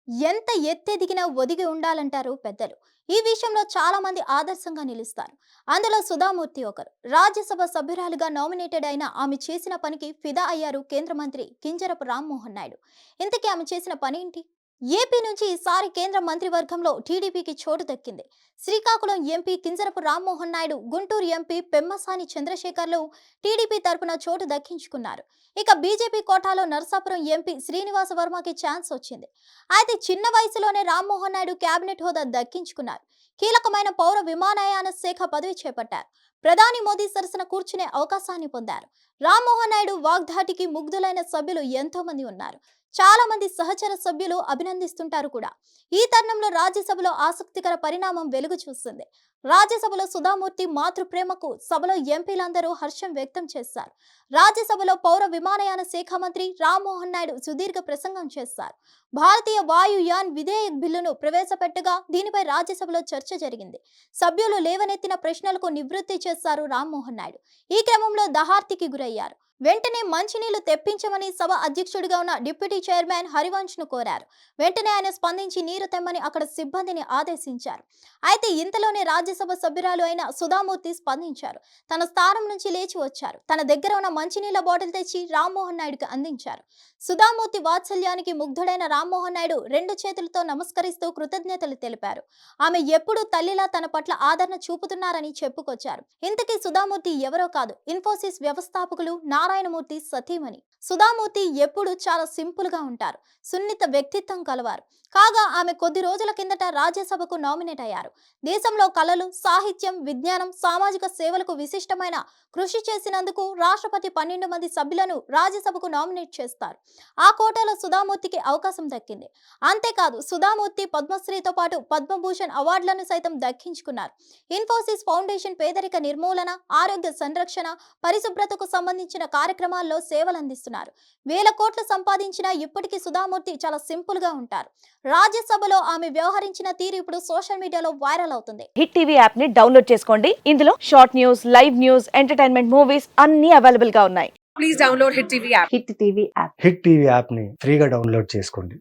ఎంత ఎత్తెదిగినా ఒదిగి ఉండాలంటారు పెద్దలు. ఈ విషయంలో చాలా మంది ఆదర్శంగా నిలుస్తారు. అందులో సుధామూర్తి ఒకరు. రాజ్యసభ సభ్యురాలుగా నామినేటెడ్ అయిన ఆమె చేసిన పనికి ఫిదా అయ్యారు కేంద్ర మంత్రి కింజరపు రామ్మోహన్ నాయుడు. ఇంతకీ ఆమె చేసిన పనేంటి? ఏపీ నుంచి ఈసారి కేంద్ర మంత్రివర్గంలో టీడీపీకి చోటు దక్కింది. శ్రీకాకుళం ఎంపీ కింజరపు రామ్మోహన్ నాయుడు, గుంటూరు ఎంపీ పెమ్మసాని చంద్రశేఖర్లు టీడీపీ తరపున చోటు దక్కించుకున్నారు. ఇక బీజేపీ కోటాలో నరసాపురం ఎంపీ శ్రీనివాస వర్మకి ఛాన్స్ వచ్చింది. అయితే చిన్న వయసులోనే రామ్మోహన్ నాయుడు కేబినెట్ హోదా దక్కించుకున్నారు. కీలకమైన పౌర విమానయాన శాఖ పదవి చేపట్టారు. ప్రధాని మోదీ సరసన కూర్చునే అవకాశాన్ని పొందారు. రామ్మోహన్ నాయుడు వాగ్దాటికి ముగ్ధులైన సభ్యులు ఎంతో మంది ఉన్నారు. చాలా మంది సహచర సభ్యులు అభినందిస్తుంటారు కూడా. ఈ తరుణంలో రాజ్యసభలో ఆసక్తికర పరిణామం వెలుగు చూస్తుంది. రాజ్యసభలో సుధామూర్తి మాతృప్రేమకు సభలో ఎంపీలందరూ హర్షం వ్యక్తం చేశారు. రాజ్యసభలో పౌర విమానయాన శాఖ మంత్రి రామ్మోహన్ నాయుడు సుదీర్ఘ ప్రసంగం చేశారు. భారతీయ వాయుయాన్ విధేయక్ బిల్లును ప్రవేశపెట్టగా దీనిపై రాజ్యసభలో చర్చ జరిగింది. సభ్యులు లేవనెత్తిన ప్రశ్నలకు నివృత్తి చేశారు రామ్మోహన్ నాయుడు. ఈ క్రమంలో దహార్తికి గురయ్యారు. వెంటనే మంచినీళ్లు తెప్పించమని సభ అధ్యక్షుడిగా ఉన్న డిప్యూటీ చైర్మన్ హరివంశ్ ను కోరారు. వెంటనే ఆయన స్పందించి నీరు తెమ్మని అక్కడ సిబ్బందిని ఆదేశించారు. అయితే ఇంతలోనే రాజ్యసభ సభ్యురాలు అయిన సుధామూర్తి స్పందించారు. తన స్థానం నుంచి లేచి వచ్చారు. తన దగ్గర ఉన్న మంచినీళ్ల బాటిల్ తెచ్చి రామ్మోహన్ నాయుడుకి అందించారు. సుధామూర్తి వాత్సల్యానికి ముగ్ధుడైన రామ్మోహన్ నాయుడు రెండు చేతులతో నమస్కరిస్తూ కృతజ్ఞతలు తెలిపారు. ఆమె ఎప్పుడూ తల్లిలా తన పట్ల ఆదరణ చూపుతున్నారని చెప్పుకొచ్చారు. ఇంతకీ సుధామూర్తి ఎవరో కాదు, ఇన్ఫోసిస్ వ్యవస్థాపకులు నారాయణమూర్తి సతీమణి. సుధామూర్తి ఎప్పుడు చాలా సింపుల్ గా ఉంటారు. సున్నిత వ్యక్తిత్వం కలవారు. కాగా ఆమె కొద్ది రోజుల కిందట రాజ్యసభకు నామినేట్ అయ్యారు. దేశంలో కళలు, సాహిత్యం, విజ్ఞానం, సామాజిక సేవలకు విశిష్టమైన కృషి చేసినందుకు రాష్ట్రపతి 12 మంది సభ్యులను రాజ్యసభకు నామినేట్ చేస్తారు. ఆ కోటాలో సుధామూర్తికి అవకాశం దక్కింది. అంతేకాదు సుధామూర్తి పద్మశ్రీతో పాటు పద్మభూషణ్ అవార్డులను సైతం దక్కించుకున్నారు. ఇన్ఫోసిస్ ఫౌండేషన్ పేదరిక నిర్మూలన, ఆరోగ్య సంరక్షణ, పరిశుభ్రతకు సంబంధించిన కార్యక్రమాల్లో సేవలు అందిస్తున్నారు. వేల కోట్లు సంపాదించినా ఇప్పటికీ సుధామూర్తి చాలా సింపుల్ గా ఉంటారు. రాజ్యసభలో ఆమె వ్యవహరించిన తీరు ఇప్పుడు సోషల్ మీడియాలో వైరల్ అవుతుంది. హిట్ టీవీ యాప్ ని డౌన్లోడ్ చేసుకోండి. ఇందులో short news, live news, entertainment movies అన్ని అవైలబుల్ గా ఉన్నాయి. Please download Hit TV app. Hit TV app. Hit TV యాప్ని ఫ్రీగా డౌన్లోడ్ చేసుకోండి.